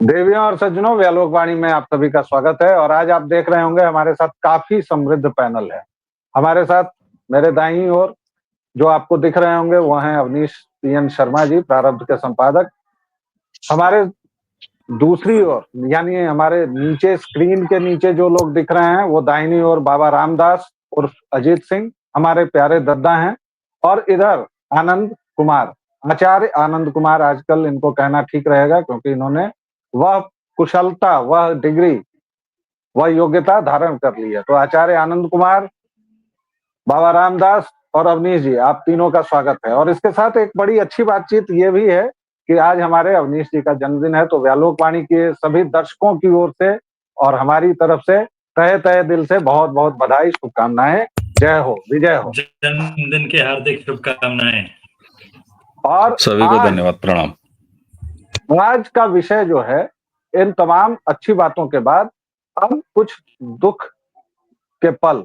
देवियों और सज्जनों, व्यालोकवाणी में आप सभी का स्वागत है। और आज आप देख रहे होंगे हमारे साथ काफी समृद्ध पैनल है। हमारे साथ मेरे दाईं ओर जो आपको दिख रहे होंगे वो हैं अवनीश पीएन शर्मा जी, प्रारब्ध के संपादक। हमारे दूसरी ओर यानी हमारे नीचे स्क्रीन के नीचे जो लोग दिख रहे हैं वो दाहिनी ओर बाबा रामदास उर्फ अजीत सिंह, हमारे प्यारे दद्दा हैं। और इधर आनंद कुमार, आचार्य आनंद कुमार, आजकल इनको कहना ठीक रहेगा क्योंकि इन्होंने वह कुशलता, वह डिग्री, वह योग्यता धारण कर ली है। तो आचार्य आनंद कुमार, बाबा रामदास और अवनीश जी, आप तीनों का स्वागत है। और इसके साथ एक बड़ी अच्छी बातचीत ये भी है कि आज हमारे अवनीश जी का जन्मदिन है, तो व्यालोकवाणी के सभी दर्शकों की ओर से और हमारी तरफ से तहे तहे दिल से बहुत बहुत बधाई, शुभकामनाएं। जय हो, विजय हो। जन्मदिन की हार्दिक शुभकामनाएं। और सभी को धन्यवाद, प्रणाम। आज का विषय जो है, इन तमाम अच्छी बातों के बाद अब कुछ दुख के पल,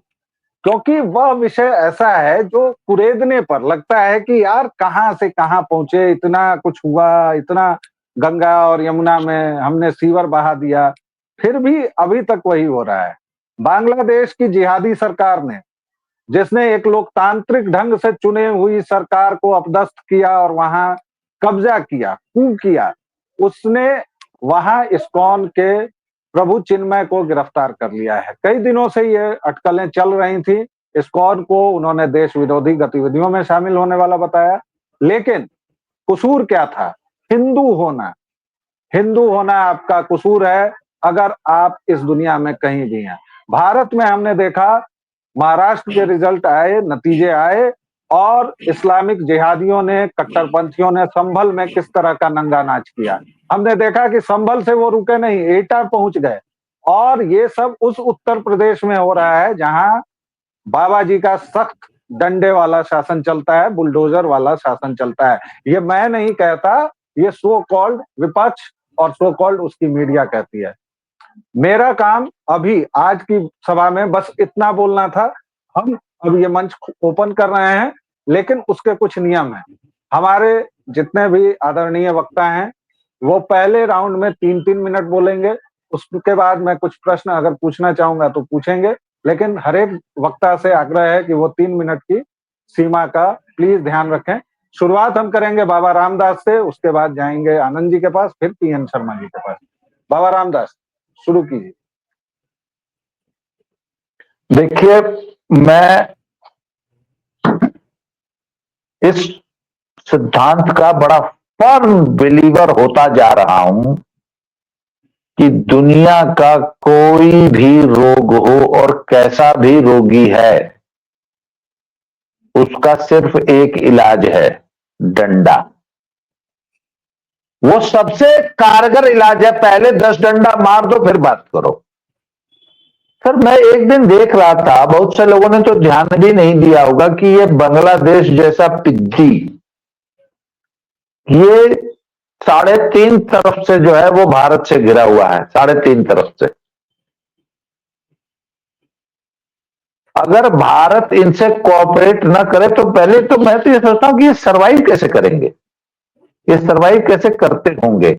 क्योंकि वह विषय ऐसा है जो कुरेदने पर लगता है कि यार कहां से कहां पहुंचे, इतना कुछ हुआ, इतना गंगा और यमुना में हमने सीवर बहा दिया, फिर भी अभी तक वही हो रहा है। बांग्लादेश की जिहादी सरकार ने, जिसने एक लोकतांत्रिक ढंग से चुने हुई सरकार को अपदस्थ किया और वहां कब्जा किया, कू किया, उसने वहां इस्कॉन के प्रभु चिन्मय को गिरफ्तार कर लिया है। कई दिनों से ये अटकलें चल रही थी। इस्कॉन को उन्होंने देश विरोधी गतिविधियों में शामिल होने वाला बताया, लेकिन कसूर क्या था? हिंदू होना। हिंदू होना आपका कसूर है अगर आप इस दुनिया में कहीं भी हैं। भारत में हमने देखा, महाराष्ट्र के रिजल्ट आए, नतीजे आए, और इस्लामिक जिहादियों ने, कट्टरपंथियों ने संभल में किस तरह का नंगा नाच किया। हमने देखा कि संभल से वो रुके नहीं, एटा पहुंच गए। और ये सब उस उत्तर प्रदेश में हो रहा है जहां बाबा जी का सख्त डंडे वाला शासन चलता है, बुलडोजर वाला शासन चलता है। ये मैं नहीं कहता, ये सो कॉल्ड विपक्ष और सो कॉल्ड उसकी मीडिया कहती है। मेरा काम अभी आज की सभा में बस इतना बोलना था। हम अब ये मंच ओपन कर रहे हैं, लेकिन उसके कुछ नियम हैं। हमारे जितने भी आदरणीय वक्ता हैं वो पहले राउंड में 3-3 मिनट बोलेंगे। उसके बाद मैं कुछ प्रश्न अगर पूछना चाहूंगा तो पूछेंगे, लेकिन हर एक वक्ता से आग्रह है कि वो 3 मिनट की सीमा का प्लीज ध्यान रखें। शुरुआत हम करेंगे बाबा रामदास से, उसके बाद जाएंगे आनंद जी के पास, फिर पीएन शर्मा जी के पास। बाबा रामदास, शुरू कीजिए। देखिए, मैं इस सिद्धांत का बड़ा फर्म बिलीवर होता जा रहा हूं कि दुनिया का कोई भी रोग हो और कैसा भी रोगी है, उसका सिर्फ एक इलाज है, डंडा। वो सबसे कारगर इलाज है। पहले 10 डंडा मार दो, फिर बात करो। सर, मैं एक दिन देख रहा था, बहुत से लोगों ने तो ध्यान भी नहीं दिया होगा कि ये बांग्लादेश जैसा पिद्दी, ये 3.5 तरफ से जो है वो भारत से घिरा हुआ है, 3.5 तरफ से। अगर भारत इनसे कोऑपरेट ना करे तो पहले तो मैं तो ये सोचता हूं कि ये सरवाइव कैसे करेंगे, ये सरवाइव कैसे करते होंगे।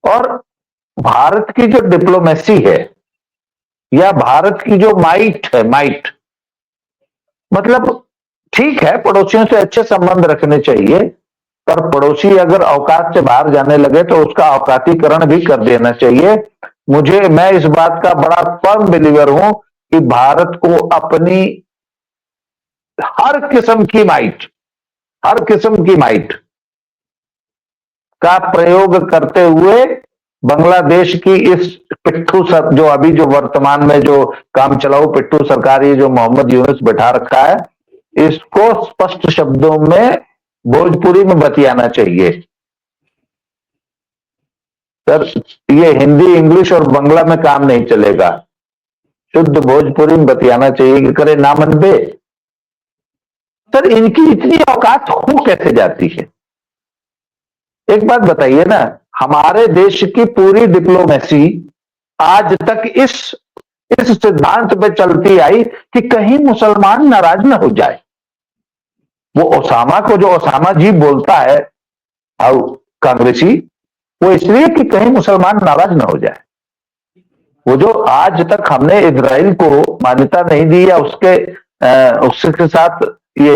और भारत की जो डिप्लोमेसी है या भारत की जो माइट है, माइट मतलब ठीक है, पड़ोसियों से अच्छे संबंध रखने चाहिए, पर पड़ोसी अगर औकात से बाहर जाने लगे तो उसका औकातीकरण भी कर देना चाहिए। मैं इस बात का बड़ा फर्म बिलीवर हूं कि भारत को अपनी हर किस्म की माइट का प्रयोग करते हुए बांग्लादेश की इस पिट्ठू जो वर्तमान में जो काम चलाऊ पिट्ठू सरकार, ये जो मोहम्मद यूनुस बैठा रखा है, इसको स्पष्ट शब्दों में भोजपुरी में बतियाना चाहिए। सर, ये हिंदी, इंग्लिश और बांग्ला में काम नहीं चलेगा, शुद्ध भोजपुरी में बतियाना चाहिए कि करे ना मन बे। सर, इनकी इतनी औकात हो कैसे जाती है? एक बात बताइए ना, हमारे देश की पूरी डिप्लोमेसी आज तक इस सिद्धांत पे चलती आई कि कहीं मुसलमान नाराज ना हो जाए। वो ओसामा को जो ओसामा जी बोलता है, कांग्रेसी, वो इसलिए कि कहीं मुसलमान नाराज ना हो जाए। वो जो आज तक हमने इजराइल को मान्यता नहीं दी या उसके साथ ये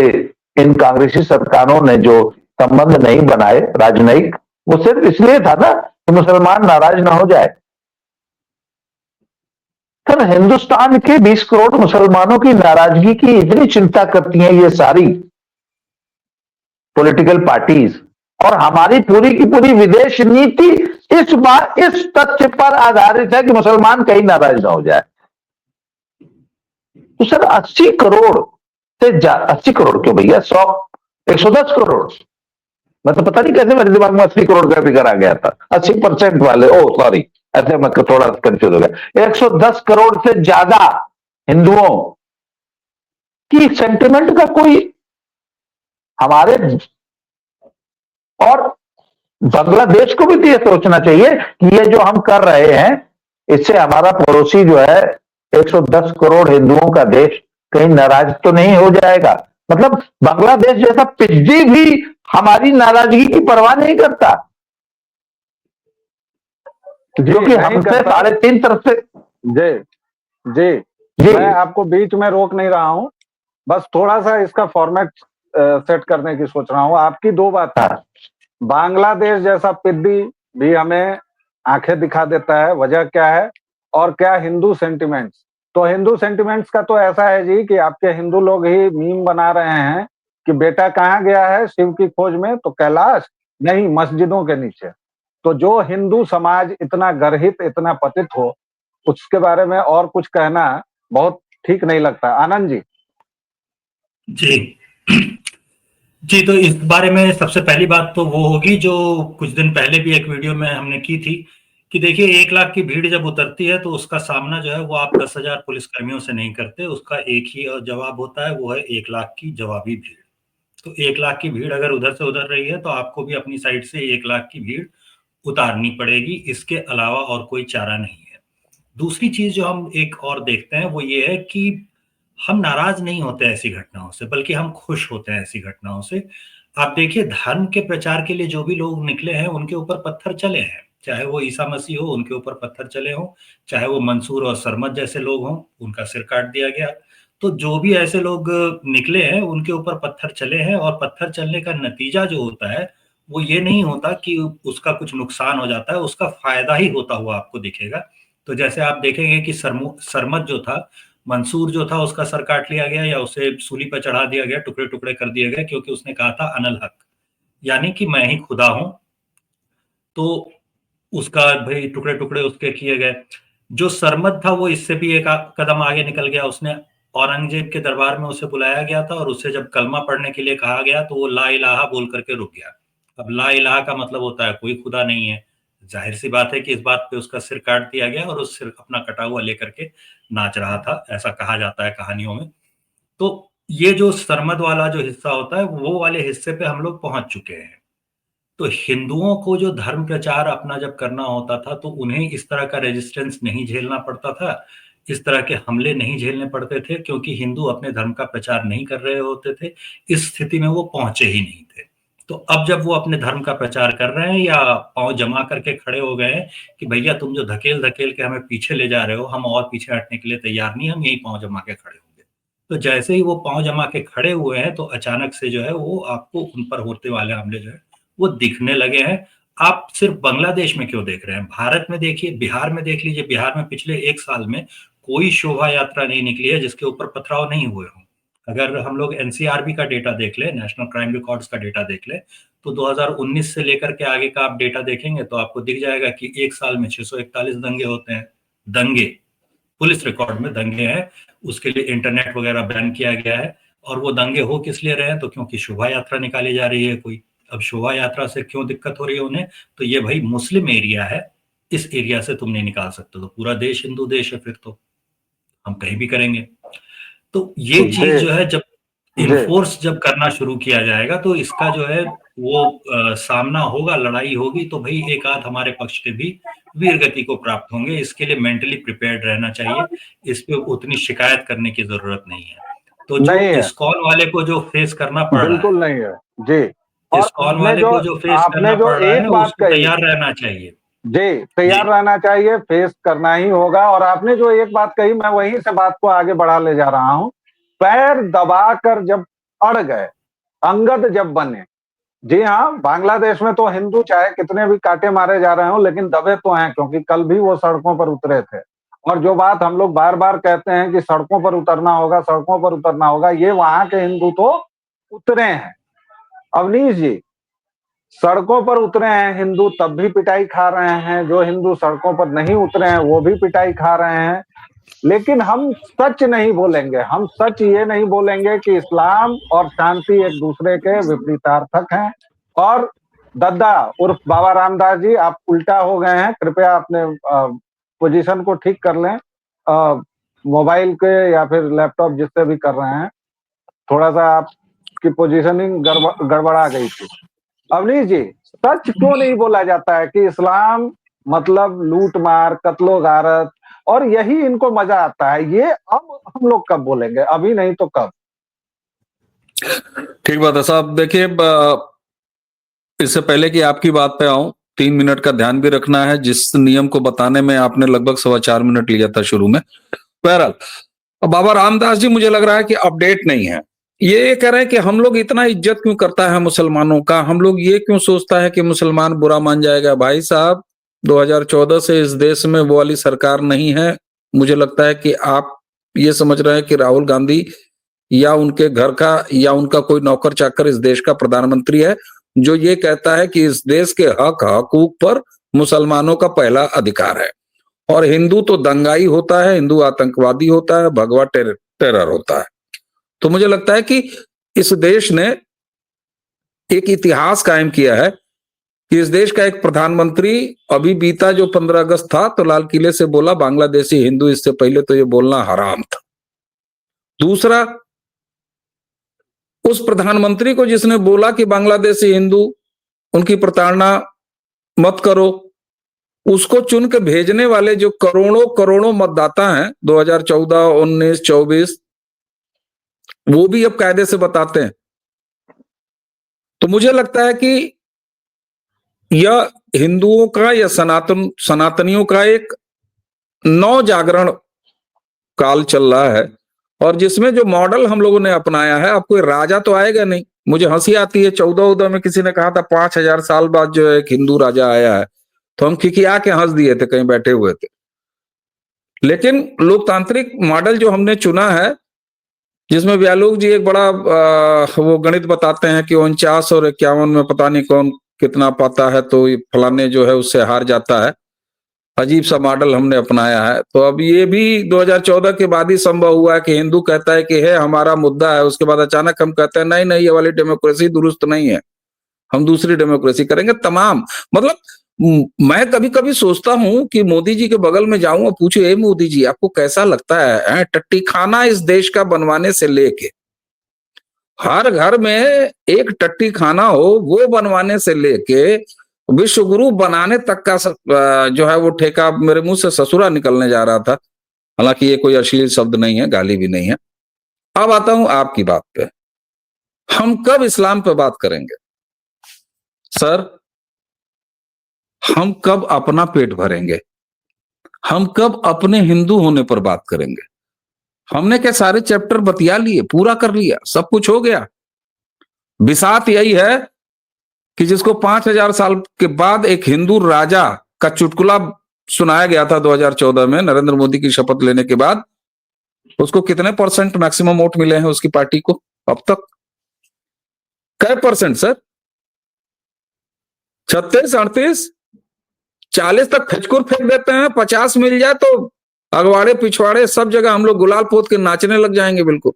इन कांग्रेसी सरकारों ने जो संबंध नहीं बनाए राजनयिक, वो सिर्फ इसलिए था ना कि मुसलमान नाराज ना हो जाए। सर, हिंदुस्तान के 20 करोड़ मुसलमानों की नाराजगी की इतनी चिंता करती हैं ये सारी पॉलिटिकल पार्टीज, और हमारी पूरी की पूरी विदेश नीति इस तथ्य पर आधारित है कि मुसलमान कहीं नाराज ना हो जाए। तो सर 80 करोड़ से 80 करोड़ क्यों भैया, 110 करोड़, मैं तो पता नहीं कैसे मेरे दिमाग में 80 करोड़ का फिगर आ गया था, 80% वाले, ओ सॉरी, ऐसे मैं थोड़ा कंफ्यूज हो गया। 110 करोड़ से ज्यादा हिंदुओं की सेंटिमेंट का कोई हमारे और बांग्लादेश को भी ये सोचना चाहिए कि ये जो हम कर रहे हैं इससे हमारा पड़ोसी जो है 110 करोड़ हिंदुओं का देश कहीं नाराज तो नहीं हो जाएगा। मतलब बांग्लादेश जैसा पिज्जी भी हमारी नाराजगी की परवाह नहीं करता, क्योंकि हमसे 3.5 तरफ से। जी मैं आपको बीच में रोक नहीं रहा हूं, बस थोड़ा सा इसका फॉर्मेट सेट करने की सोच रहा हूं। आपकी दो बात है, बांग्लादेश जैसा पिद्दी भी हमें आंखें दिखा देता है, वजह क्या है, और क्या हिंदू सेंटिमेंट्स। तो हिंदू सेंटिमेंट्स का तो ऐसा है जी कि आपके हिंदू लोग ही मीम बना रहे हैं कि बेटा कहाँ गया है शिव की खोज में, तो कैलाश नहीं, मस्जिदों के नीचे। तो जो हिंदू समाज इतना गर्हित, इतना पतित हो, उसके बारे में और कुछ कहना बहुत ठीक नहीं लगता। आनंद जी। जी, तो इस बारे में सबसे पहली बात तो वो होगी जो कुछ दिन पहले भी एक वीडियो में हमने की थी कि देखिए 1 लाख की भीड़ जब उतरती है तो उसका सामना जो है वो आप 10,000 पुलिसकर्मियों से नहीं करते, उसका एक ही जवाब होता है, वो है 1 लाख की जवाबी भीड़। तो 1 लाख की भीड़ अगर उधर से उधर रही है तो आपको भी अपनी साइड से 1 लाख की भीड़ उतारनी पड़ेगी, इसके अलावा और कोई चारा नहीं है। दूसरी चीज जो हम एक और देखते हैं वो ये है कि हम नाराज नहीं होते ऐसी घटनाओं से, बल्कि हम खुश होते हैं ऐसी घटनाओं से। आप देखिए धर्म के प्रचार के लिए जो भी लोग निकले हैं उनके ऊपर पत्थर चले हैं, चाहे वो ईसा मसीह हो उनके ऊपर पत्थर चले हों, चाहे वो मंसूर और सरमद जैसे लोग हों उनका सिर काट दिया गया। तो जो भी ऐसे लोग निकले हैं उनके ऊपर पत्थर चले हैं, और पत्थर चलने का नतीजा जो होता है वो ये नहीं होता कि उसका कुछ नुकसान हो जाता है, उसका फायदा ही होता हुआ आपको दिखेगा। तो जैसे आप देखेंगे कि सरमद जो था, मंसूर जो था, उसका सर काट लिया गया या उसे सूली पर चढ़ा दिया गया, टुकड़े टुकड़े कर दिए गए, क्योंकि उसने कहा था अनल हक, यानी कि मैं ही खुदा हूं। तो उसका भाई टुकड़े टुकड़े उसके किए गए। जो सरमद था वो इससे भी एक कदम आगे निकल गया, उसने औरंगजेब के दरबार में उसे बुलाया गया था और उसे जब कलमा पढ़ने के लिए कहा गया तो वो ला इलाहा बोल करके रुक गया। अब ला इलाहा का मतलब होता है कोई खुदा नहीं है। जाहिर सी बात है कि इस बात पे उसका सिर काट दिया गया और उस सिर अपना कटा हुआ लेकर के नाच रहा था, ऐसा कहा जाता है कहानियों में। तो ये जो सरमद वाला जो हिस्सा होता है वो वाले हिस्से पे हम लोग पहुंच चुके हैं। तो हिंदुओं को जो धर्म प्रचार अपना जब करना होता था तो उन्हें इस तरह का रेजिस्टेंस नहीं झेलना पड़ता था, इस तरह के हमले नहीं झेलने पड़ते थे, क्योंकि हिंदू अपने धर्म का प्रचार नहीं कर रहे होते थे। इस स्थिति में वो पहुंचे ही नहीं थे। तो अब जब वो अपने धर्म का प्रचार कर रहे हैं या पांव जमा करके खड़े हो गए हैं कि भैया तुम जो धकेल धकेल के हमें पीछे ले जा रहे हो, हम और पीछे हटने के लिए तैयार नहीं, हम यही पांव जमा के खड़े होंगे। तो जैसे ही वो पांव जमा के खड़े हुए हैं तो अचानक से जो है वो आपको उन पर होते वाले हमले जो है वो दिखने लगे हैं। आप सिर्फ बांग्लादेश में क्यों देख रहे हैं, भारत में देखिए, बिहार में देख लीजिए। बिहार में पिछले 1 साल में कोई शोभा यात्रा नहीं निकली है जिसके ऊपर पथराव नहीं हुए हों। अगर हम लोग एनसीआरबी का डेटा देख लें, नेशनल क्राइम रिकॉर्ड्स का डेटा देख लें, तो 2019 से लेकर के आगे का आप डेटा देखेंगे तो आपको दिख जाएगा कि 1 साल में 641 दंगे होते हैं। दंगे, पुलिस रिकॉर्ड में दंगे हैं, उसके लिए इंटरनेट वगैरह बैन किया गया है। और वो दंगे हो किस लिए रहे हैं, तो क्योंकि शोभा यात्रा निकाली जा रही है कोई। अब शोभा यात्रा से क्यों दिक्कत हो रही है उन्हें, तो ये भाई मुस्लिम एरिया है, इस एरिया से तुम नहीं निकाल सकते, तो पूरा देश हिंदू देश है, फिर तो हम कहीं भी करेंगे। तो ये चीज जो है जब इन्फोर्स जब करना शुरू किया जाएगा तो इसका जो है वो सामना होगा, लड़ाई होगी, तो भाई एक आध हमारे पक्ष के भी वीर गति को प्राप्त होंगे। इसके लिए मेंटली प्रिपेयर्ड रहना चाहिए, इस पे उतनी शिकायत करने की जरूरत नहीं है। तो जो इस्कॉन वाले को जो फेस करना पड़ रहा है, बिल्कुल नहीं है जी। और इस्कॉन वाले को जो फेस करना पड़ रहा है उसको तैयार रहना चाहिए। जी, तैयार रहना चाहिए, फेस करना ही होगा। और आपने जो एक बात कही, मैं वहीं से बात को आगे बढ़ा ले जा रहा हूँ। पैर दबाकर जब अड़ गए, अंगद जब बने, जी हाँ, बांग्लादेश में तो हिंदू चाहे कितने भी कांटे मारे जा रहे हो, लेकिन दबे तो हैं, क्योंकि कल भी वो सड़कों पर उतरे थे। और जो बात हम लोग बार बार कहते हैं कि सड़कों पर उतरना होगा, सड़कों पर उतरना होगा, ये वहां के हिंदू तो उतरे हैं। अवनीश जी, सड़कों पर उतरे हैं हिंदू, तब भी पिटाई खा रहे हैं। जो हिंदू सड़कों पर नहीं उतरे हैं वो भी पिटाई खा रहे हैं। लेकिन हम सच नहीं बोलेंगे, हम सच ये नहीं बोलेंगे कि इस्लाम और शांति एक दूसरे के विपरीतार्थक हैं। और दद्दा उर्फ बाबा रामदास जी, आप उल्टा हो गए हैं, कृपया अपने पोजीशन को ठीक कर लें। मोबाइल के या फिर लैपटॉप जिससे भी कर रहे हैं, थोड़ा सा आपकी पोजीशनिंग गड़बड़ा गई थी। अवनीश जी, सच क्यों नहीं बोला जाता है कि इस्लाम मतलब लूट मार, कत्लो गारत, और यही इनको मजा आता है? ये अब हम लोग कब बोलेंगे? अभी नहीं तो कब? ठीक बात है साहब। देखिए, इससे पहले कि आपकी बात पे आऊं, 3 मिनट का ध्यान भी रखना है। जिस नियम को बताने में आपने लगभग 4.25 मिनट लिया था शुरू में। बहरहाल, बाबा रामदास जी मुझे लग रहा है कि अपडेट नहीं है। ये कह रहे हैं कि हम लोग इतना इज्जत क्यों करता है मुसलमानों का, हम लोग ये क्यों सोचता है कि मुसलमान बुरा मान जाएगा। भाई साहब, 2014 से इस देश में वो वाली सरकार नहीं है। मुझे लगता है कि आप ये समझ रहे हैं कि राहुल गांधी या उनके घर का या उनका कोई नौकर चाकर इस देश का प्रधानमंत्री है, जो ये कहता है कि इस देश के हक हकूक पर मुसलमानों का पहला अधिकार है। और हिंदू तो दंगाई होता है, हिंदू आतंकवादी होता है, भगवा टेरर होता है। तो मुझे लगता है कि इस देश ने एक इतिहास कायम किया है कि इस देश का एक प्रधानमंत्री अभी बीता जो 15 अगस्त था, तो लाल किले से बोला बांग्लादेशी हिंदू। इससे पहले तो ये बोलना हराम था। दूसरा, उस प्रधानमंत्री को जिसने बोला कि बांग्लादेशी हिंदू उनकी प्रताड़ना मत करो, उसको चुन के भेजने वाले जो करोड़ों करोड़ों मतदाता हैं 2014, 19, 24, वो भी अब कायदे से बताते हैं। तो मुझे लगता है कि यह हिंदुओं का या सनातनियों का एक नव जागरण काल चल रहा है। और जिसमें जो मॉडल हम लोगों ने अपनाया है, अब कोई राजा तो आएगा नहीं। मुझे हंसी आती है, 14 में किसी ने कहा था 5000 साल बाद जो है एक हिंदू राजा आया है, तो हम खिखिया के हंस दिए थे, कहीं बैठे हुए थे। लेकिन लोकतांत्रिक मॉडल जो हमने चुना है, जिसमें व्यालोक जी एक बड़ा वो गणित बताते हैं कि 49 और 51 में पता नहीं कौन कितना पाता है, तो फलाने जो है उससे हार जाता है। अजीब सा मॉडल हमने अपनाया है। तो अब ये भी 2014 के बाद ही संभव हुआ है कि हिंदू कहता है कि है हमारा मुद्दा है, उसके बाद अचानक हम कहते हैं नहीं नहीं, ये वाली डेमोक्रेसी दुरुस्त नहीं है, हम दूसरी डेमोक्रेसी करेंगे। तमाम मतलब मैं कभी कभी सोचता हूं कि मोदी जी के बगल में जाऊं और पूछूं, ए मोदी जी, आपको कैसा लगता है टट्टी खाना इस देश का बनवाने से लेके, हर घर में एक टट्टी खाना हो वो बनवाने से लेके विश्व गुरु बनाने तक का जो है वो ठेका, मेरे मुंह से ससुरा निकलने जा रहा था। हालांकि ये कोई अश्लील शब्द नहीं है, गाली भी नहीं है। अब आता हूं आपकी बात पे, हम कब इस्लाम पे बात करेंगे सर? हम कब अपना पेट भरेंगे? हम कब अपने हिंदू होने पर बात करेंगे? हमने क्या सारे चैप्टर बतिया लिए, पूरा कर लिया, सब कुछ हो गया? बिसात यही है कि जिसको 5000 साल के बाद एक हिंदू राजा का चुटकुला सुनाया गया था 2014 में नरेंद्र मोदी की शपथ लेने के बाद, उसको कितने % मैक्सिमम वोट मिले हैं उसकी पार्टी को अब तक? कै % सर? 36, 38, 40 तक खचकुर फेंक देते हैं। 50 मिल जाए तो अगवाड़े पिछवाड़े सब जगह हम लोग गुलाल पोत के नाचने लग जाएंगे। बिल्कुल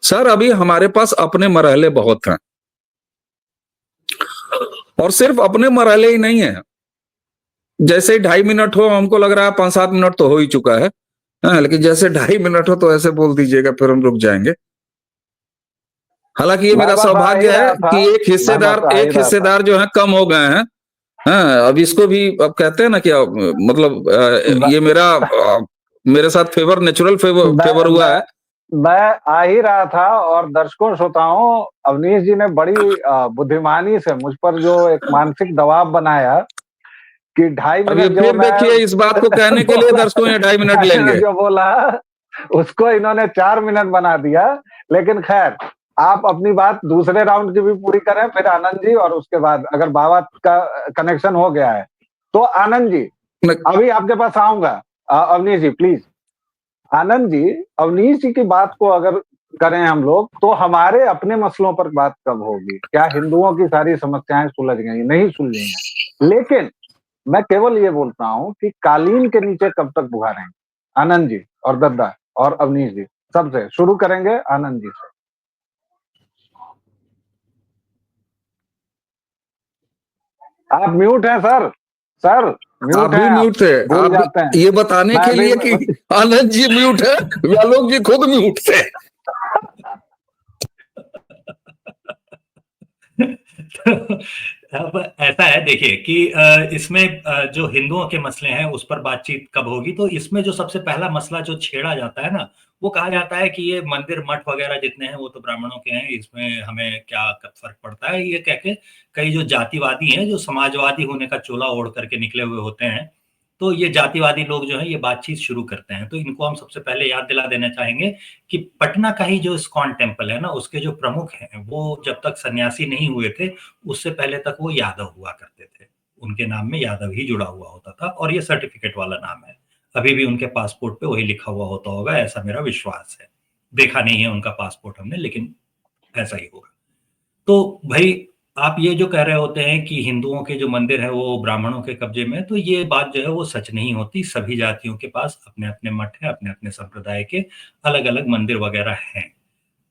सर, अभी हमारे पास अपने मरहले बहुत हैं, और सिर्फ अपने मरहले ही नहीं है। जैसे ही 2.5 मिनट हो, हमको लग रहा है 5-7 मिनट तो हो ही चुका है, लेकिन जैसे 2.5 मिनट हो तो ऐसे बोल दीजिएगा, फिर हम रुक जाएंगे। हालांकि ये मेरा सौभाग्य है कि एक हिस्सेदार जो है कम हो गए हैं। हाँ, अब इसको भी अब कहते हैं ना क्या, मतलब ये मेरे साथ नेचुरल फेवर हुआ है मैं आ ही रहा था और दर्शकों श्रोताओं, अवनीश जी ने बड़ी बुद्धिमानी से मुझ पर जो एक मानसिक दबाव बनाया कि 2.5 अब ये मिनट जो फिर मैं देखिए, इस बात को कहने के लिए दर्शकों ने 2.5 मिनट 2.5 लेंगे। मिनट जो बोला उसको इन्होंने 4 मिनट बना दिया। लेकिन खैर, आप अपनी बात दूसरे राउंड की भी पूरी करें, फिर आनंद जी, और उसके बाद अगर बाबा का कनेक्शन हो गया है तो आनंद जी अभी आपके पास आऊंगा। अवनीश जी प्लीज। आनंद जी, अवनीश जी की बात को अगर करें हम लोग, तो हमारे अपने मसलों पर बात कब होगी? क्या हिंदुओं की सारी समस्याएं सुलझ गई? नहीं सुलझी हैं। लेकिन मैं केवल ये बोलता हूं कि कालीन के नीचे कब तक बुहारेंगे? आनंद जी और दद्दा और अवनीश जी, सबसे शुरू करेंगे आनंद जी से। आप म्यूट हैं सर, सर आप म्यूट भी हैं, आप म्यूट थे। भूल आप जाते हैं। ये बताने मैं के लिए कि भी आनंद जी म्यूट है, व्यालोक जी खुद म्यूट थे। तो अब ऐसा है, देखिए कि इसमें जो हिंदुओं के मसले हैं उस पर बातचीत कब होगी, तो इसमें जो सबसे पहला मसला जो छेड़ा जाता है ना, वो कहा जाता है कि ये मंदिर मठ वगैरह जितने हैं वो तो ब्राह्मणों के हैं, इसमें हमें क्या फर्क पड़ता है, ये कह के कई जो जातिवादी हैं, जो समाजवादी होने का चोला ओढ़ करके निकले हुए होते हैं, तो ये जातिवादी लोग जो है ये बातचीत शुरू करते हैं। तो इनको हम सबसे पहले याद दिला देना चाहेंगे कि पटना का ही जो इस्कॉन टेम्पल है ना, उसके जो प्रमुख हैं वो जब तक सन्यासी नहीं हुए थे उससे पहले तक वो यादव हुआ करते थे। उनके नाम में यादव ही जुड़ा हुआ होता था और ये सर्टिफिकेट वाला नाम है। अभी भी उनके पासपोर्ट पे वही लिखा हुआ होता होगा, ऐसा मेरा विश्वास है। देखा नहीं है उनका पासपोर्ट हमने, लेकिन ऐसा ही होगा। तो भाई, आप ये जो कह रहे होते हैं कि हिंदुओं के जो मंदिर है वो ब्राह्मणों के कब्जे में है, तो ये बात जो है वो सच नहीं होती। सभी जातियों के पास अपने अपने मठ है, अपने अपने संप्रदाय के अलग अलग मंदिर वगैरह हैं।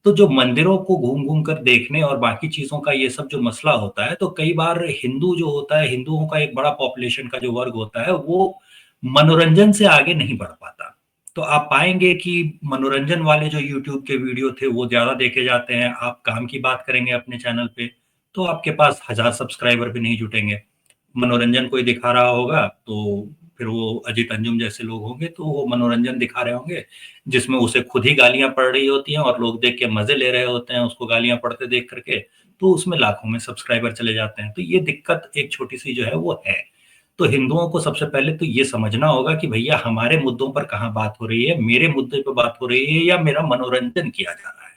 तो जो मंदिरों को घूम घूम कर देखने और बाकी चीजों का ये सब जो मसला होता है, तो कई बार हिंदू जो होता है, हिंदुओं का एक बड़ा पॉपुलेशन का जो वर्ग होता है, वो मनोरंजन से आगे नहीं बढ़ पाता। तो आप पाएंगे कि मनोरंजन वाले जो यूट्यूब के वीडियो थे वो ज्यादा देखे जाते हैं। आप काम की बात करेंगे अपने चैनल पे, तो आपके पास 1000 सब्सक्राइबर भी नहीं जुटेंगे। मनोरंजन कोई दिखा रहा होगा तो फिर वो अजीत अंजुम जैसे लोग होंगे, तो वो मनोरंजन दिखा रहे होंगे जिसमें उसे खुद ही गालियां पड़ रही होती हैं और लोग देख के मजे ले रहे होते हैं उसको गालियां पड़ते देख करके, तो उसमें लाखों में सब्सक्राइबर चले जाते हैं। तो ये दिक्कत एक छोटी सी जो है वो है। तो हिंदुओं को सबसे पहले तो ये समझना होगा कि भैया हमारे मुद्दों पर कहाँ बात हो रही है, मेरे मुद्दे पर बात हो रही है या मेरा मनोरंजन किया जा रहा है।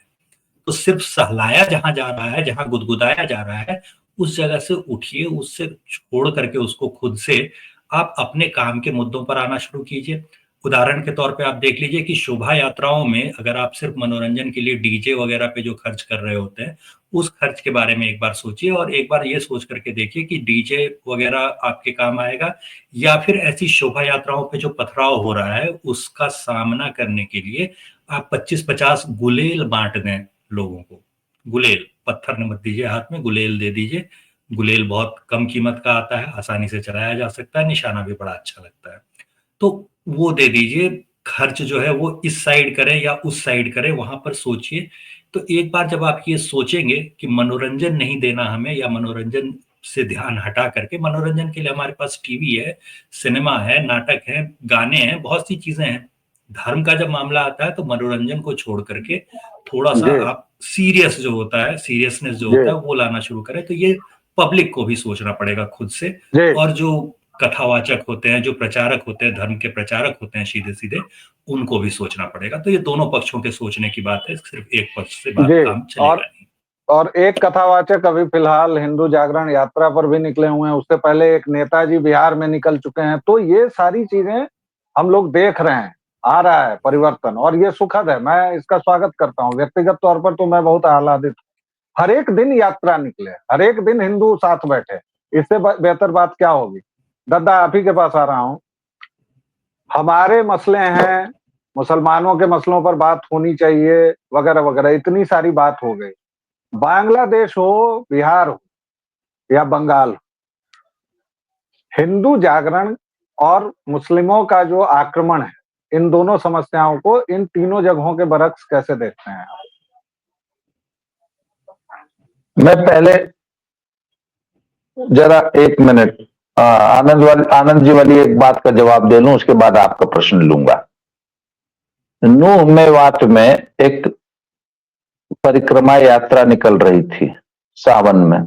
तो सिर्फ सहलाया जहां जा रहा है, जहां गुदगुदाया जा रहा है, उस जगह से उठिए, उससे छोड़ करके उसको खुद से आप अपने काम के मुद्दों पर आना शुरू कीजिए। उदाहरण के तौर पे आप देख लीजिए कि शोभा यात्राओं में अगर आप सिर्फ मनोरंजन के लिए डीजे वगैरह पे जो खर्च कर रहे होते हैं, उस खर्च के बारे में एक बार सोचिए और एक बार ये सोच करके देखिए कि डीजे वगैरह आपके काम आएगा या फिर ऐसी शोभा यात्राओं पे जो पथराव हो रहा है उसका सामना करने के लिए आप 25-50 गुलेल बांट दें लोगों को। गुलेल, पत्थर मत दीजिए हाथ में, गुलेल दे दीजिए। गुलेल बहुत कम कीमत का आता है, आसानी से चलाया जा सकता है, निशाना भी बड़ा अच्छा लगता है। तो वो दे दीजिए। खर्च जो है वो इस साइड करें या उस साइड करें, वहां पर सोचिए। तो एक बार जब आप ये सोचेंगे कि मनोरंजन नहीं देना हमें या मनोरंजन से ध्यान हटा करके, मनोरंजन के लिए हमारे पास टीवी है, सिनेमा है, नाटक है, गाने हैं, बहुत सी चीजें हैं। धर्म का जब मामला आता है तो मनोरंजन को छोड़ करके थोड़ा सा जी आप सीरियस जो होता है, सीरियसनेस जो जी होता है वो लाना शुरू करें। तो ये पब्लिक को भी सोचना पड़ेगा खुद से। जी और जो कथावाचक होते हैं, जो प्रचारक होते हैं, धर्म के प्रचारक होते हैं सीधे सीधे, उनको भी सोचना पड़ेगा। तो ये दोनों पक्षों के सोचने की बात है, सिर्फ एक पक्ष से बात जी। काम चलेगा नहीं। और एक कथावाचक अभी फिलहाल हिंदू जागरण यात्रा पर भी निकले हुए हैं, उससे पहले एक नेताजी बिहार में निकल चुके हैं। तो ये सारी चीजें हम लोग देख रहे हैं, आ रहा है परिवर्तन और ये सुखद है। मैं इसका स्वागत करता हूँ। व्यक्तिगत तौर पर तो मैं बहुत आह्लादित हूँ। हर एक दिन यात्रा निकले, हर एक दिन हिंदू साथ बैठे, इससे बेहतर बात क्या होगी? दद्दा, आप ही के पास आ रहा हूँ। हमारे मसले हैं, मुसलमानों के मसलों पर बात होनी चाहिए वगैरह वगैरह, इतनी सारी बात हो गई। बांग्लादेश हो, बिहार हो या बंगाल हो, हिंदू जागरण और मुस्लिमों का जो आक्रमण है, इन दोनों समस्याओं को इन तीनों जगहों के बरक्स कैसे देखते हैं आप? मैं पहले जरा 1 मिनट आनंद जी वाली एक बात का जवाब दे लूं, उसके बाद आपका प्रश्न लूंगा। नूह मेवात में एक परिक्रमा यात्रा निकल रही थी सावन में।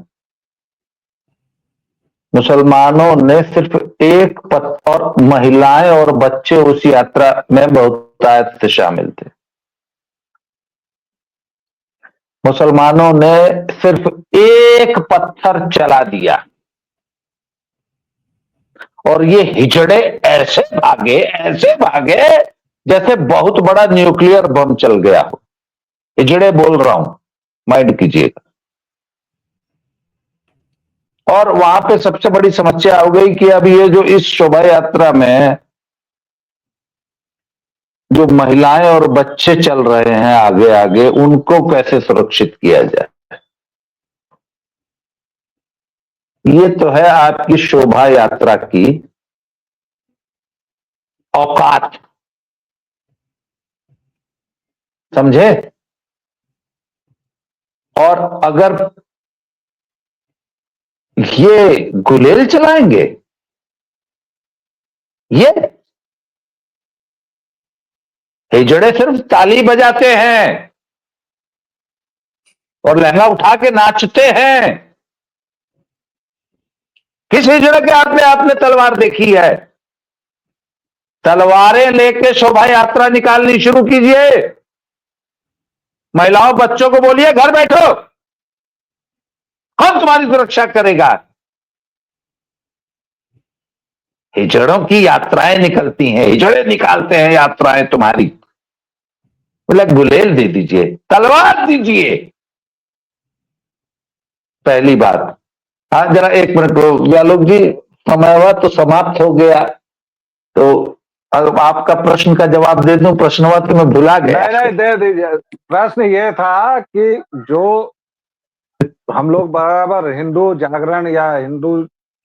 मुसलमानों ने सिर्फ एक पत्थर, और महिलाएं और बच्चे उस यात्रा में बहुतायत से शामिल थे। मुसलमानों ने सिर्फ एक पत्थर चला दिया और ये हिजड़े ऐसे भागे जैसे बहुत बड़ा न्यूक्लियर बम चल गया हो। हिजड़े बोल रहा हूं, माइंड कीजिएगा। और वहां पे सबसे बड़ी समस्या हो गई कि अब ये जो इस शोभा यात्रा में जो महिलाएं और बच्चे चल रहे हैं आगे आगे, उनको कैसे सुरक्षित किया जाए। ये तो है आपकी शोभा यात्रा की औकात, समझे। और अगर ये गुलेल चलाएंगे, ये हिजड़े सिर्फ ताली बजाते हैं और लहंगा उठा के नाचते हैं। किस हिजड़े के हाथ में आपने तलवार देखी है? तलवारें लेके शोभा यात्रा निकालनी शुरू कीजिए। महिलाओं बच्चों को बोलिए घर बैठो, कौन तुम्हारी सुरक्षा करेगा। हिजड़ों की यात्राएं निकलती हैं, हिजड़े निकालते हैं यात्राएं तुम्हारी। बोले गुलेल दे दीजिए, तलवार दीजिए। पहली बात। हाँ जरा एक मिनट व्यालोक जी, समय तो समाप्त हो गया, तो अब आपका प्रश्न का जवाब दे दूं। प्रश्न तो मैं भुला गया। नहीं दे दीजिए। प्रश्न ये था कि जो हम लोग बराबर हिंदू जागरण या हिंदू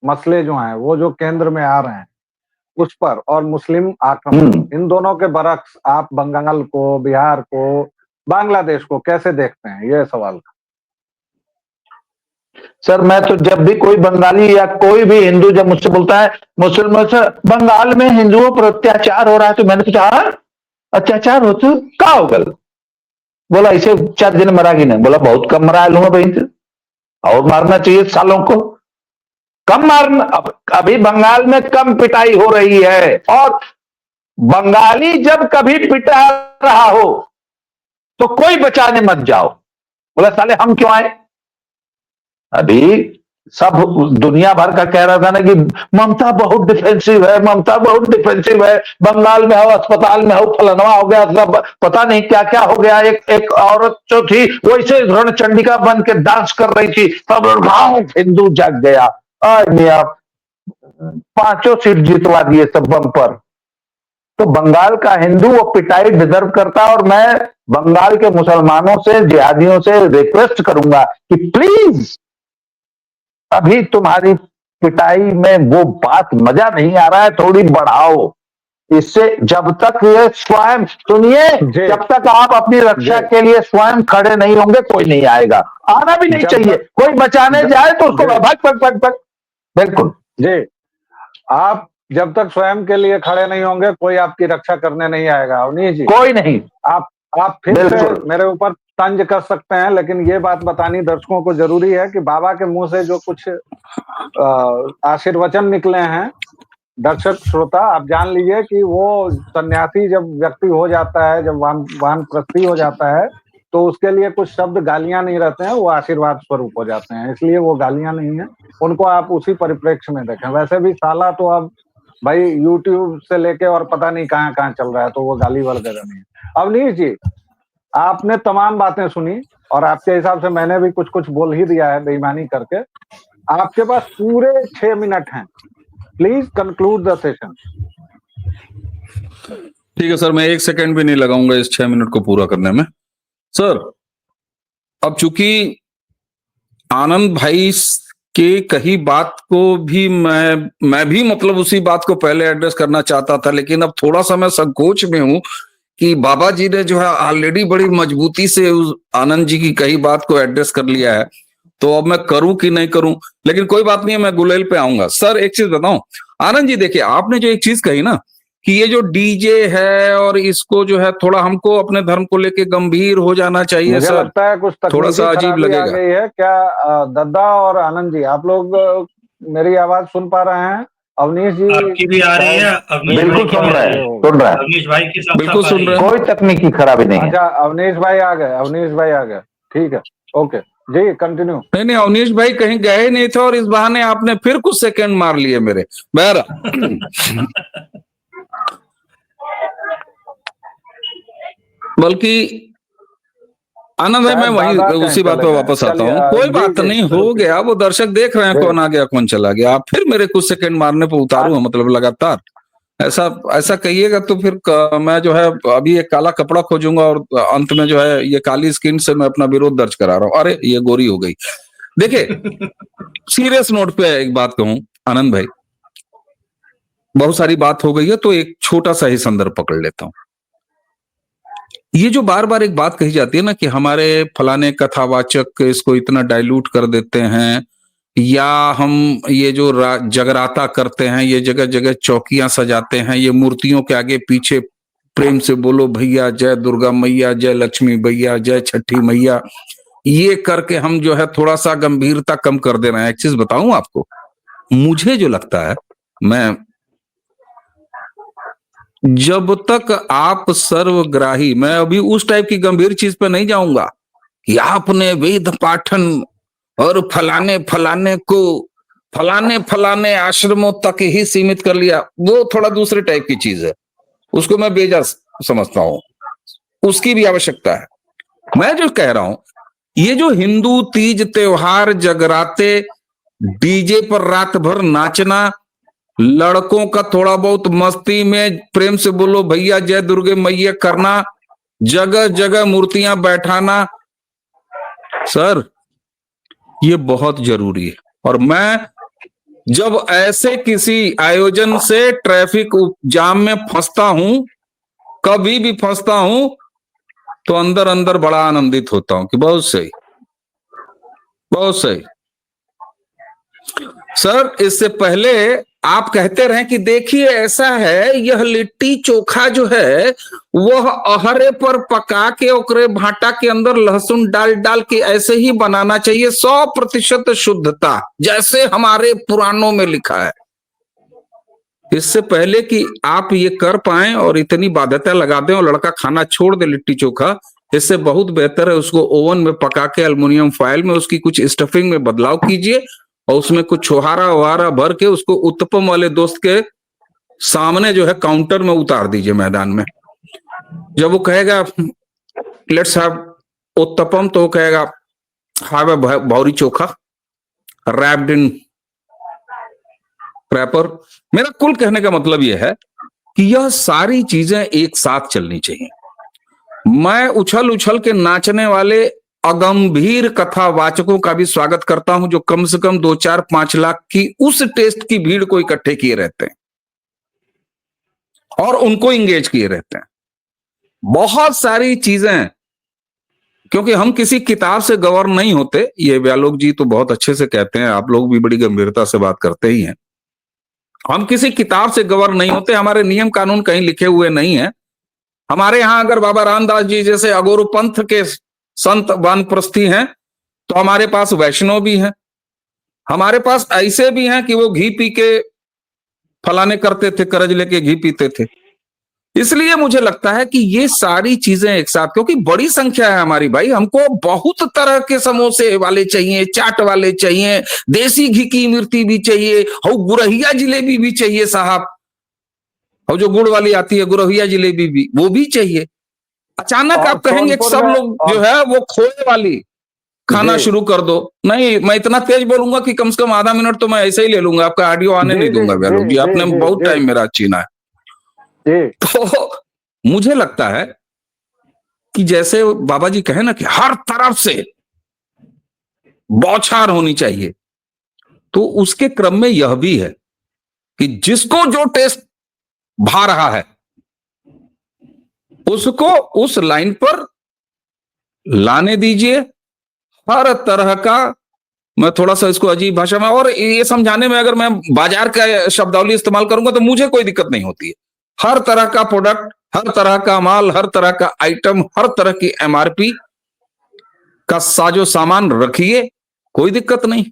मसले जो हैं वो जो केंद्र में आ रहे हैं उस पर, और मुस्लिम आक्रमण, इन दोनों के बरक्स आप बंगाल को, बिहार को, बांग्लादेश को कैसे देखते हैं, ये सवाल था। सर मैं तो जब भी कोई बंगाली या कोई भी हिंदू जब मुझसे बोलता है मुसलमान से बंगाल में हिंदुओं पर अत्याचार हो रहा है, तो मैंने पूछा अत्याचार हो तो क्या हो गल? बोला इसे 4 दिन मरा कि नहीं। बोला बहुत कम मरा लूंगा बहन से, और मारना चाहिए सालों को। कम मारना, अभी बंगाल में कम पिटाई हो रही है, और बंगाली जब कभी पिटा रहा हो तो कोई बचाने मत जाओ। बोला साले हम क्यों आए? अभी सब दुनिया भर का कह रहा था ना कि ममता बहुत डिफेंसिव है, ममता बहुत डिफेंसिव है, बंगाल में हो, अस्पताल में हो, फलनवा हो गया, सब पता नहीं क्या क्या हो गया। एक औरत जो थी वैसे रणचंडिका बन के डांस कर रही थी, सब गांव हिंदू जाग गया। मियां 5 सीट जितवा दिए सब बम पर। तो बंगाल का हिंदू वो पिटाई डिजर्व करता है, और मैं बंगाल के मुसलमानों से, जिहादियों से रिक्वेस्ट करूंगा कि प्लीज अभी तुम्हारी पिटाई में वो बात मजा नहीं आ रहा है, थोड़ी बढ़ाओ। इससे जब तक ये स्वयं, सुनिए, जब तक आप अपनी रक्षा के लिए स्वयं खड़े नहीं होंगे कोई नहीं आएगा। आना भी नहीं चाहिए। कोई बचाने जाए तो उसको भग। बिल्कुल जी, आप जब तक स्वयं के लिए खड़े नहीं होंगे कोई आपकी रक्षा करने नहीं आएगा। अवनीश जी, कोई नहीं। आप फिर से मेरे ऊपर तंज कर सकते हैं, लेकिन ये बात बतानी दर्शकों को जरूरी है कि बाबा के मुंह से जो कुछ आशीर्वचन निकले हैं, दर्शक श्रोता आप जान लीजिए कि वो सन्यासी जब व्यक्ति हो जाता है, जब वानप्रस्थी हो जाता है, तो उसके लिए कुछ शब्द गालियां नहीं रहते हैं, वो आशीर्वाद स्वरूप हो जाते हैं। इसलिए वो गालियां नहीं है, उनको आप उसी परिप्रेक्ष्य में देखें। वैसे भी साला तो अब भाई यूट्यूब से लेके और पता नहीं कहाँ कहाँ चल रहा है, तो वो गाली वगैरह नहीं है। अवनीश जी, आपने तमाम बातें सुनी और आपके हिसाब से मैंने भी कुछ कुछ बोल ही दिया है बेईमानी करके। आपके पास पूरे 6 मिनट हैं, प्लीज कंक्लूड द सेशन। ठीक है सर, मैं 1 सेकंड भी नहीं लगाऊंगा इस 6 मिनट को पूरा करने में। सर अब चूंकि आनंद भाई के कही बात को भी मैं भी मतलब उसी बात को पहले एड्रेस करना चाहता था, लेकिन अब थोड़ा सा मैं संकोच में हूं कि बाबा जी ने जो है ऑलरेडी बड़ी मजबूती से उस आनंद जी की कही बात को एड्रेस कर लिया है, तो अब मैं करूं कि नहीं करूं। लेकिन कोई बात नहीं है, मैं गुलेल पे आऊंगा। सर एक चीज बताऊं आनंद जी, देखिए आपने जो एक चीज कही ना कि ये जो डीजे है और इसको जो है थोड़ा हमको अपने धर्म को लेके गंभीर हो जाना चाहिए मुझे सर, लगता है कुछ थोड़ा सा तकनीकी अजीब खराबी आ लगेगा। गई है क्या? दद्दा और आनंद जी, आप लोग मेरी आवाज सुन पा रहे हैं? अवनीश जी आपकी भी आ रही है, शायद अवनीश भाई बिल्कुल की सुन भी आ रहे रही हैं, है, सुन रहे हैं, अवनीश भाई की साफ बिल्कुल साफ आ सुन रही रहे है। हैं। कोई तकनीकी खराबी नहीं है। अच्छा, अवनीश भाई आ गए, अवनीश भाई आ गए, ठीक है, ओके जी, कंटिन्यू। नहीं नहीं, अवनीश भाई कहीं गए नहीं थे और इस बहाने आपने फिर कुछ सेकंड मार लिए मेरे। बहरहाल बल्कि आनंद है, मैं शायद वहीं दादा कहीं उसी बात चले पे गए। वापस आता चलिए, हूँ। कोई जी बात जी, नहीं, हो गया, वो दर्शक देख रहे हैं जी। कौन आ गया कौन चला गया। आप फिर मेरे कुछ सेकंड मारने पे उतारू हैं, मतलब लगातार ऐसा ऐसा कहिएगा तो फिर मैं जो है अभी एक काला कपड़ा खोजूंगा और अंत में जो है ये काली स्किन से मैं अपना विरोध दर्ज करा रहा हूँ। अरे ये गोरी हो गई। देखिए, सीरियस नोट पे एक बात कहूं आनंद भाई, बहुत सारी बात हो गई है तो एक छोटा सा ही संदर्भ पकड़ लेता हूं। ये जो बार बार एक बात कही जाती है ना कि हमारे फलाने कथावाचक इसको इतना डाइल्यूट कर देते हैं, या हम ये जो जगराता करते हैं, ये जगह जगह चौकियां सजाते हैं, ये मूर्तियों के आगे पीछे प्रेम से बोलो भैया, जय दुर्गा मैया, जय लक्ष्मी भैया, जय छठी मैया, ये करके हम जो है थोड़ा सा गंभीरता कम कर दे रहे हैं। एक चीज बताऊं आपको, मुझे जो लगता है, मैं जब तक आप सर्वग्राही, मैं अभी उस टाइप की गंभीर चीज पे नहीं जाऊंगा कि आपने वेद पाठन और फलाने फलाने को फलाने फलाने आश्रमों तक ही सीमित कर लिया, वो थोड़ा दूसरे टाइप की चीज है, उसको मैं बेजा समझता हूं, उसकी भी आवश्यकता है। मैं जो कह रहा हूं, ये जो हिंदू तीज त्योहार, जगराते, डीजे पर रात भर नाचना, लड़कों का थोड़ा बहुत मस्ती में प्रेम से बोलो भैया जय दुर्गे मैया करना, जगह जगह मूर्तियां बैठाना, सर ये बहुत जरूरी है। और मैं जब ऐसे किसी आयोजन से ट्रैफिक जाम में फंसता हूं, कभी भी फंसता हूं, तो अंदर अंदर बड़ा आनंदित होता हूं कि बहुत सही, बहुत सही। सर इससे पहले आप कहते रहे कि देखिए ऐसा है, यह लिट्टी चोखा जो है वह अहरे पर पका के ओकरे भाटा के अंदर लहसुन डाल डाल के ऐसे ही बनाना चाहिए, 100% शुद्धता, जैसे हमारे पुराणों में लिखा है। इससे पहले कि आप ये कर पाए और इतनी बाध्यता लगा दें और लड़का खाना छोड़ दे लिट्टी चोखा, इससे बहुत बेहतर है उसको ओवन में पका के एल्युमिनियम फॉइल में उसकी कुछ स्टफिंग में बदलाव कीजिए और उसमें कुछ छोहारा वहारा भर के उसको उत्तपम वाले दोस्त के सामने जो है काउंटर में उतार दीजिए मैदान में। जब वो कहेगा लेट्स हैव उत्तपम, तो वो कहेगा हैव अ भौरी चोखा रैप्ड इन रैपर। मेरा कुल कहने का मतलब यह है कि यह सारी चीजें एक साथ चलनी चाहिए। मैं उछल उछल के नाचने वाले अगंभीर कथावाचकों का भी स्वागत करता हूं जो कम से कम 2-4-5 लाख की उस टेस्ट की भीड़ को इकट्ठे किए रहते हैं और उनको इंगेज किए रहते हैं। बहुत सारी चीजें, क्योंकि हम किसी किताब से गवर्न नहीं होते, ये व्यालोक जी तो बहुत अच्छे से कहते हैं, आप लोग भी बड़ी गंभीरता से बात करते ही हैं। हम किसी किताब से गवर्न नहीं होते, हमारे नियम कानून कहीं लिखे हुए नहीं है। हमारे यहां अगर बाबा रामदास जी जैसे अगोरु पंथ के संत वानप्रस्थी हैं, तो हमारे पास वैष्णव भी हैं, हमारे पास ऐसे भी हैं कि वो घी पी के फलाने करते थे, करज लेके घी पीते थे। इसलिए मुझे लगता है कि ये सारी चीजें एक साथ, क्योंकि बड़ी संख्या है हमारी भाई, हमको बहुत तरह के समोसे वाले चाहिए, चाट वाले चाहिए, देसी घी की इमरती भी चाहिए, और गुरहिया जिलेबी भी चाहिए साहब, और जो गुड़ वाली आती है गुरहिया जिलेबी भी, वो भी चाहिए। अचानक आप कहेंगे कि सब लोग जो है वो खोए वाली खाना शुरू कर दो। नहीं, मैं इतना तेज बोलूंगा कि कम से कम आधा मिनट तो मैं ऐसे ही ले लूंगा, आपका ऑडियो आने नहीं दूंगा व्यालोक जी, आपने बहुत टाइम मेरा छीना है। तो मुझे लगता है कि जैसे बाबा जी कहे ना कि हर तरफ से बौछार होनी चाहिए, तो उसके क्रम में यह भी है कि जिसको जो टेस्ट भा रहा है उसको उस लाइन पर लाने दीजिए। हर तरह का, मैं थोड़ा सा इसको अजीब भाषा में और ये समझाने में अगर मैं बाजार का शब्दावली इस्तेमाल करूंगा तो मुझे कोई दिक्कत नहीं होती है। हर तरह का प्रोडक्ट, हर तरह का माल, हर तरह का आइटम, हर तरह की एमआरपी का साजो सामान रखिए, कोई दिक्कत नहीं।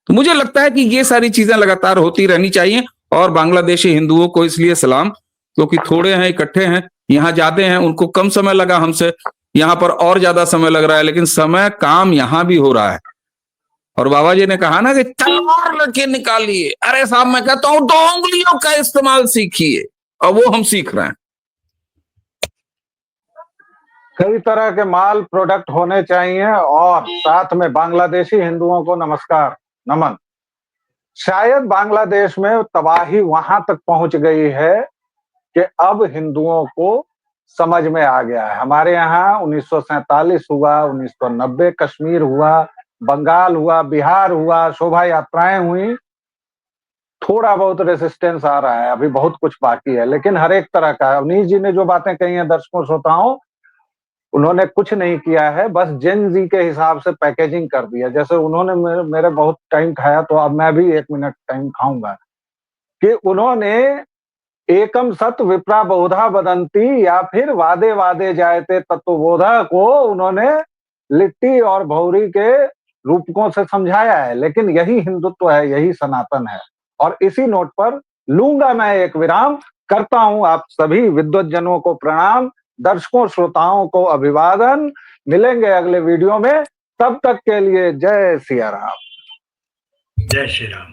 तो मुझे लगता है कि ये सारी चीजें लगातार होती रहनी चाहिए। और बांग्लादेशी हिंदुओं को इसलिए सलाम, क्योंकि थोड़े हैं, इकट्ठे हैं, यहाँ जाते हैं, उनको कम समय लगा हमसे, यहाँ पर और ज्यादा समय लग रहा है, लेकिन समय काम यहाँ भी हो रहा है। और बाबा जी ने कहा ना कि तलवार लेके निकालिए, अरे साहब मैं कहता हूं 2 उंगलियों का इस्तेमाल सीखिए, और वो हम सीख रहे हैं। कई तरह के माल प्रोडक्ट होने चाहिए और साथ में बांग्लादेशी हिंदुओं को नमस्कार, नमन। शायद बांग्लादेश में तबाही वहां तक पहुंच गई है कि अब हिंदुओं को समझ में आ गया है। हमारे यहाँ 1947 हुआ, 1990 कश्मीर हुआ, बंगाल हुआ, बिहार हुआ, शोभा यात्राएं हुई, थोड़ा बहुत रेसिस्टेंस आ रहा है, अभी बहुत कुछ बाकी है, लेकिन हर एक तरह का। अवनीश जी ने जो बातें कही हैं दर्शकों श्रोताओं, उन्होंने कुछ नहीं किया है, बस जेन जी के हिसाब से पैकेजिंग कर दिया। जैसे उन्होंने मेरे बहुत टाइम खाया, तो अब मैं भी 1 मिनट टाइम खाऊंगा, कि उन्होंने एकम सत विप्रा बहुधा बदंती, या फिर वादे वादे जायते तत्वबोधा को उन्होंने लिट्टी और भौरी के रूपकों से समझाया है। लेकिन यही हिंदुत्व है, यही सनातन है। और इसी नोट पर लूंगा मैं एक विराम, करता हूं आप सभी विद्वज्जनों को प्रणाम, दर्शकों श्रोताओं को अभिवादन। मिलेंगे अगले वीडियो में, तब तक के लिए जय सिया राम। जय श्री राम।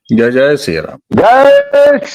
जय जय श्री राम। जय श्री